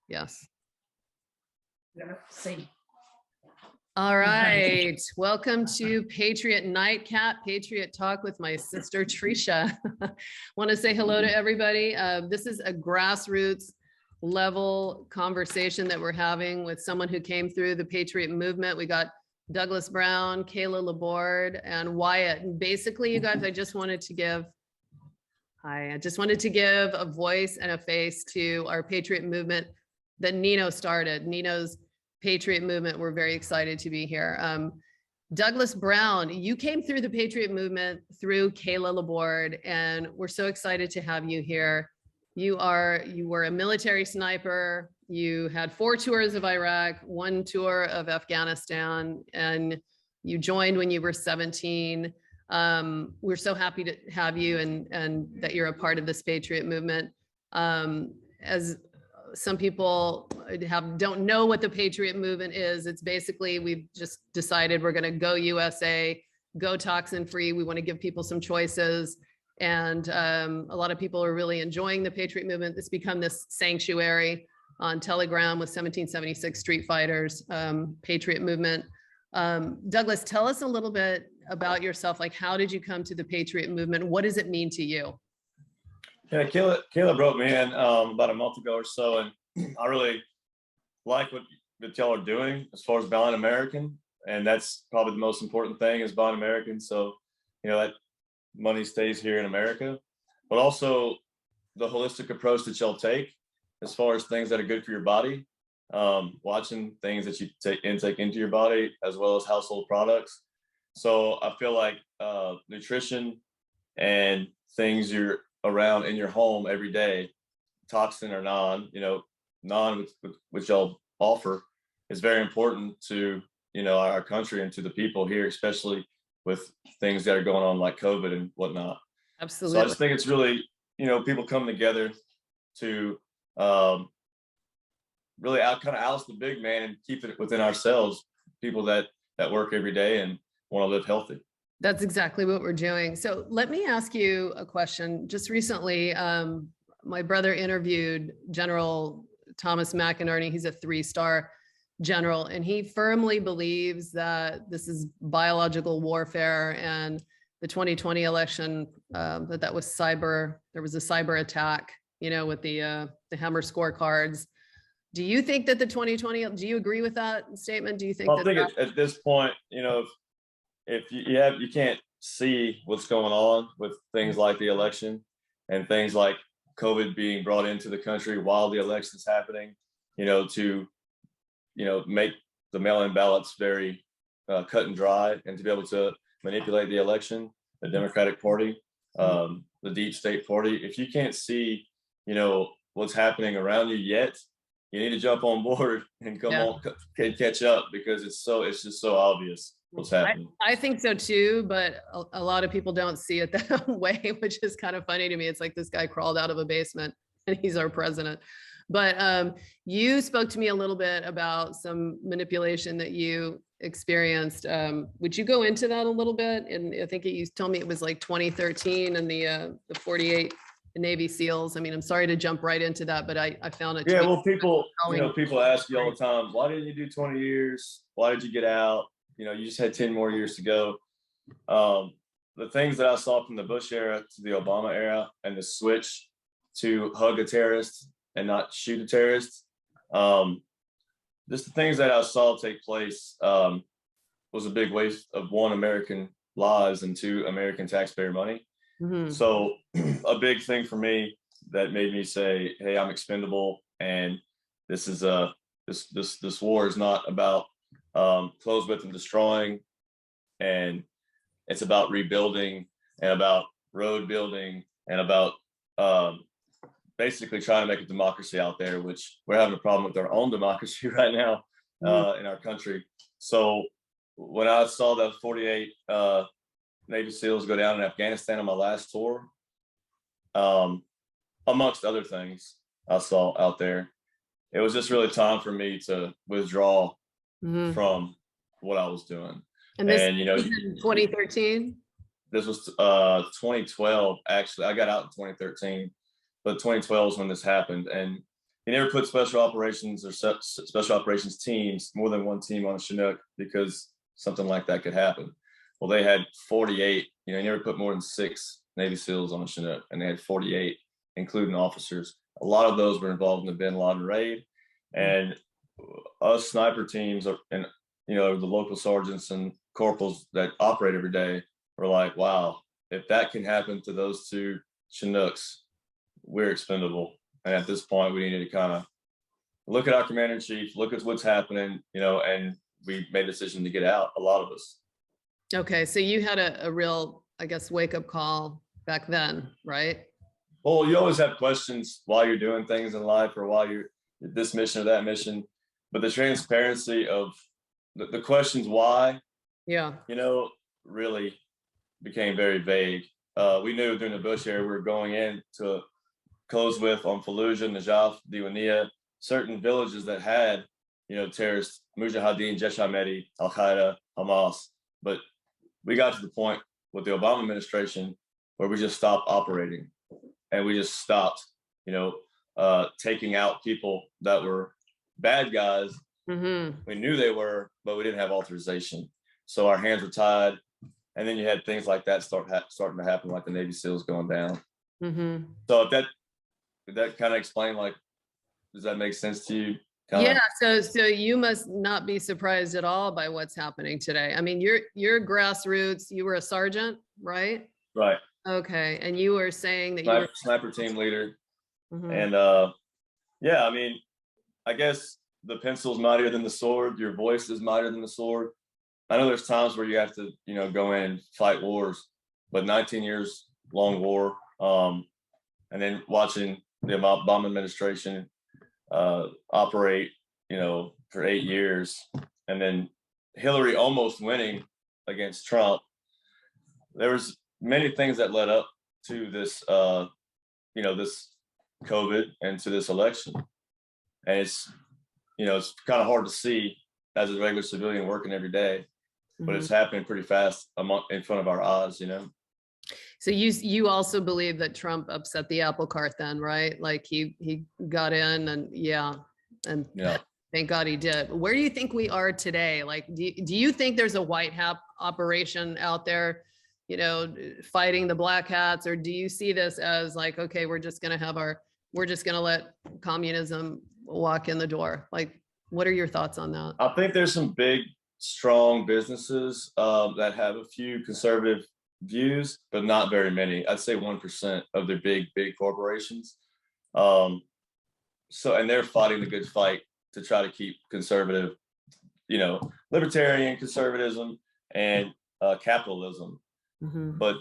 Yes. See. All right. Welcome to Patriot Nightcap, Patriot Talk with my sister, Tresha. Want to say hello to everybody. This is a grassroots level conversation that we're having with someone who came through the Patriot movement. We got Douglas Brown, Kayla Laborde, and Wyatt. And basically, you guys, I just wanted to give a voice and a face to our Patriot movement that Nino started. Nino's Patriot movement. We're very excited to be here. Douglas Brown, you came through the Patriot movement through Kayla Laborde, and we're so excited to have you here. You were a military sniper. You had 4 tours of Iraq, 1 tour of Afghanistan, and you joined when you were 17. We're so happy to have you and that you're a part of this Patriot movement. As some people don't know what the Patriot movement is, it's basically, we've just decided we're going to go USA, go toxin free. We want to give people some choices. And a lot of people are really enjoying the Patriot movement. It's become this sanctuary on Telegram with 1776 Street Fighters, Patriot movement. Douglas, tell us a little bit about yourself. Like, how did you come to the Patriot movement? What does it mean to you? Yeah, Kayla brought me in about a month ago or so, and I really like what y'all are doing as far as buying American, and that's probably the most important thing is buying American. So, you know, that money stays here in America, but also the holistic approach that y'all take as far as things that are good for your body, watching things that you intake into your body, as well as household products. So I feel like nutrition and things you're around in your home every day, toxin or non, which y'all offer, is very important to, our country and to the people here, especially with things that are going on like COVID and whatnot. Absolutely. So I just think it's really, people come together to really kind of oust the big man and keep it within ourselves, people that work every day and want to live healthy. That's exactly what we're doing. So let me ask you a question. Just recently, my brother interviewed General Thomas McInerney. He's a 3-star general, and he firmly believes that this is biological warfare, and the 2020 election, that was cyber. There was a cyber attack, with the Hammer scorecards. Do you think that the 2020? Do you agree with that statement? Do you think? I think at this point, if you can't see what's going on with things like the election and things like COVID being brought into the country while the election is happening, to make the mail-in ballots very cut and dry, and to be able to manipulate the election, the Democratic Party, the deep state party. If you can't see, what's happening around you yet, you need to jump on board and catch up, because it's just so obvious what's happening. I think so too, but a lot of people don't see it that way, which is kind of funny to me. It's like this guy crawled out of a basement and he's our president. But you spoke to me a little bit about some manipulation that you experienced. Would you go into that a little bit? And I think you told me it was like 2013 and the 48 Navy SEALs. I mean, I'm sorry to jump right into that, but I found it. Yeah, well, people ask you all the time, why didn't you do 20 years? Why did you get out? You just had 10 more years to go. The things that I saw from the Bush era to the Obama era, and the switch to hug a terrorist and not shoot a terrorist, just the things that I saw take place was a big waste of 1, American lives, and 2, American taxpayer money. Mm-hmm. So a big thing for me that made me say, hey, I'm expendable, and this is this war is not about close with and destroying, and it's about rebuilding and about road building and about basically trying to make a democracy out there, which we're having a problem with our own democracy right now in our country. So when I saw the 48 Navy SEALs go down in Afghanistan on my last tour, amongst other things I saw out there, it was just really time for me to withdraw from what I was doing. And this was in 2013? This was 2012, actually. I got out in 2013, but 2012 is when this happened. And he never put special operations or special operations teams, more than one team on a Chinook, because something like that could happen. Well, they had 48, he never put more than 6 Navy SEALs on a Chinook, and they had 48, including officers. A lot of those were involved in the Bin Laden raid, and us sniper teams and the local sergeants and corporals that operate every day were like, wow, if that can happen to those 2 Chinooks, we're expendable. And at this point, we needed to kind of look at our commander in chief, look at what's happening, and we made a decision to get out, a lot of us. Okay, so you had a real, I guess, wake up call back then, right? Well, you always have questions while you're doing things in life, or while you're this mission or that mission, but the transparency of the questions why, really became very vague. We knew during the Bush era we were going in to close with on Fallujah, Najaf, Diwania, certain villages that had, terrorists, Mujahideen, Jaish Ahmadi, Al Qaeda, Hamas. But we got to the point with the Obama administration where we just stopped operating, and we just stopped, taking out people that were bad guys. Mm-hmm. We knew they were, but we didn't have authorization. So our hands were tied. And then you had things like that starting to happen, like the Navy SEALs going down. Mm-hmm. So if that kind of explain, like, does that make sense to you? Yeah. So you must not be surprised at all by what's happening today. I mean, you're grassroots. You were a sergeant, right? Right. Okay. And you were saying that you were sniper team leader. Mm-hmm. And yeah, I mean, I guess the pencil's mightier than the sword. Your voice is mightier than the sword. I know there's times where you have to, go in and fight wars, but 19 years long war, and then watching the Obama administration operate, for 8 years, and then Hillary almost winning against Trump. There was many things that led up to this, this COVID and to this election, and it's kind of hard to see as a regular civilian working every day. But it's happening pretty fast in front of our eyes, So you also believe that Trump upset the apple cart then, right? Like he got in and thank God he did. Where do you think we are today? Like, do you think there's a white hat operation out there, fighting the black hats, or do you see this as like, okay, we're just going to let communism walk in the door? Like, what are your thoughts on that? I think there's some big, strong businesses that have a few conservative views, but not very many. I'd say 1% of their big corporations. And they're fighting the good fight to try to keep conservative, libertarian conservatism and capitalism. Mm-hmm. But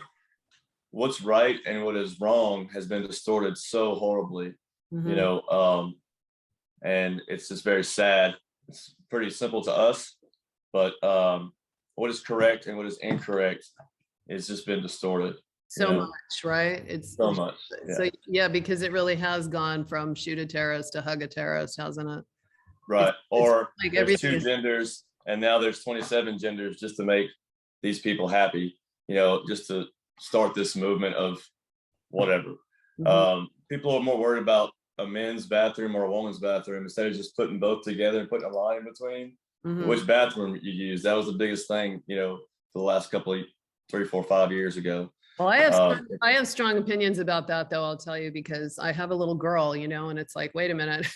what's right and what is wrong has been distorted so horribly, and it's just very sad. It's pretty simple to us, but what is correct and what is incorrect has just been distorted. So much, right? It's so much. Yeah. So yeah, because it really has gone from shoot a terrorist to hug a terrorist, hasn't it? Right. Or like there's 2 genders, and now there's 27 genders just to make these people happy, just to start this movement of whatever. Mm-hmm. People are more worried about a men's bathroom or a woman's bathroom instead of just putting both together and putting a line in between. Mm-hmm. Which bathroom you use. That was the biggest thing, for the last couple of 3, 4, 5 years ago. Well, I have strong opinions about that, though, I'll tell you, because I have a little girl, and it's like, wait a minute,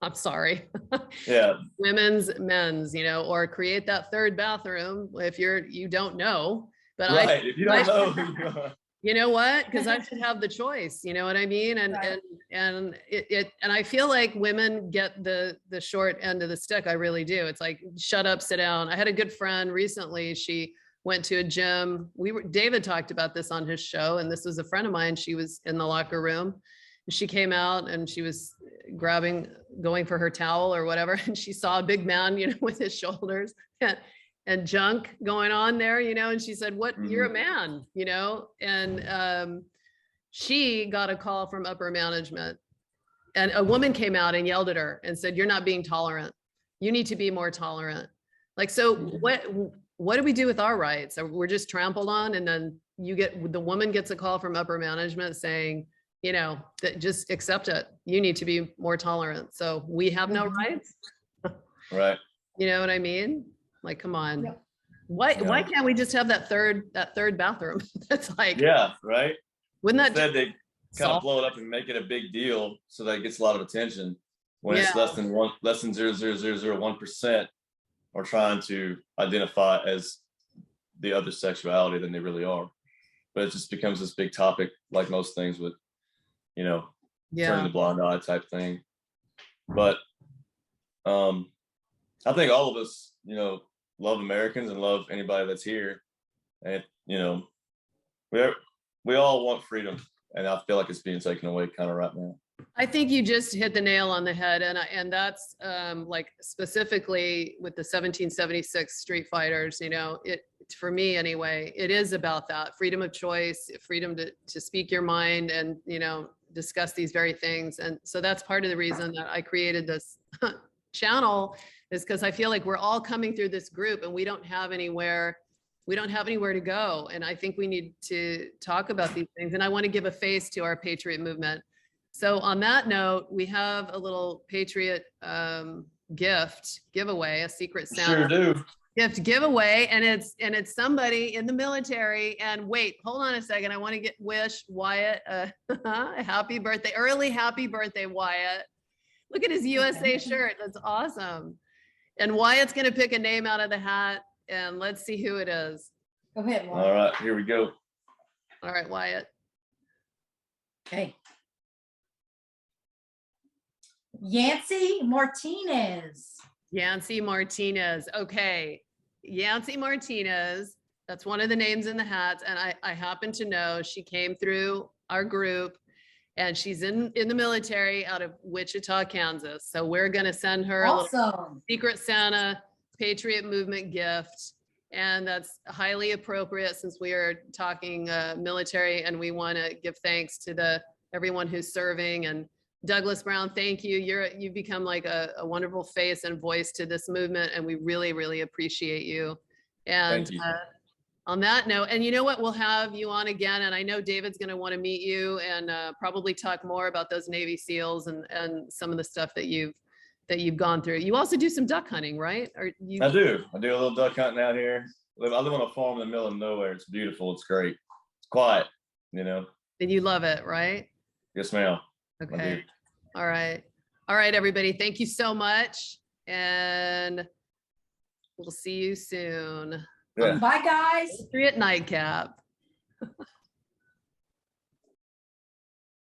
I'm sorry. Yeah. Women's, men's, or create that third bathroom if you don't know. But right. If you don't know. You know what? Because I should have the choice. You know what I mean? And I feel like women get the short end of the stick. I really do. It's like, shut up, sit down. I had a good friend recently. She went to a gym. David talked about this on his show, and this was a friend of mine. She was in the locker room. She came out and she was going for her towel or whatever, and she saw a big man, with his shoulders and junk going on there, and she said, what, you're a man, and she got a call from upper management, and a woman came out and yelled at her and said, you're not being tolerant. You need to be more tolerant. Like, so what do we do with our rights? We're just trampled on, and then the woman gets a call from upper management saying, you know, that just accept it. You need to be more tolerant. So we have no rights. Right. You know what I mean? Like, come on. Yep. Why Yeah. can't we just have that third bathroom? That's like, Yeah, right. wouldn't that Instead, they kind solve- of blow it up and make it a big deal so that it gets a lot of attention when it's Yeah. less than 0.0001% are trying to identify as the other sexuality than they really are. But it just becomes this big topic, like most things with, you know, turning yeah. the blind eye type thing. But I think all of us, you know, love Americans and love anybody that's here. And, you know, we all want freedom. And I feel like it's being taken away kind of right now. I think you just hit the nail on the head. And that's like specifically with the 1776 Street Fighters, you know, for me anyway, it is about that freedom of choice, freedom to speak your mind and, you know, discuss these very things. And so that's part of the reason that I created this channel, is because I feel like we're all coming through this group and we don't have anywhere to go. And I think we need to talk about these things. And I want to give a face to our Patriot movement. So on that note, we have a little Patriot giveaway, a Secret Santa Sure do. gift giveaway, and it's somebody in the military. And wait, hold on a second. I want to wish Wyatt a happy birthday, early happy birthday, Wyatt. Look at his USA shirt. That's awesome. And Wyatt's going to pick a name out of the hat, and let's see who it is. Go ahead, Wyatt. All right, here we go. All right, Wyatt. Okay. Yancy Martinez. Yancy Martinez. Okay. Yancy Martinez. That's one of the names in the hats. And I happen to know she came through our group and she's in the military out of Wichita, Kansas. So we're going to send her a little Awesome. Secret Santa Patriot Movement gift. And that's highly appropriate since we are talking military, and we want to give thanks to everyone who's serving. And Douglas Brown, thank you. You've become like a wonderful face and voice to this movement, and we really, really appreciate you. And Thank you. On that note, and you know what, we'll have you on again, and I know David's going to want to meet you and probably talk more about those Navy SEALs and some of the stuff that you've gone through. You also do some duck hunting, right? Or you? I do a little duck hunting out here. I live on a farm in the middle of nowhere. It's beautiful. It's great. It's quiet, you know. And you love it, right? Yes, ma'am. I Okay. do. All right. All right, everybody. Thank you so much. And we'll see you soon. Yeah. Bye, guys. Patriot Nightcap.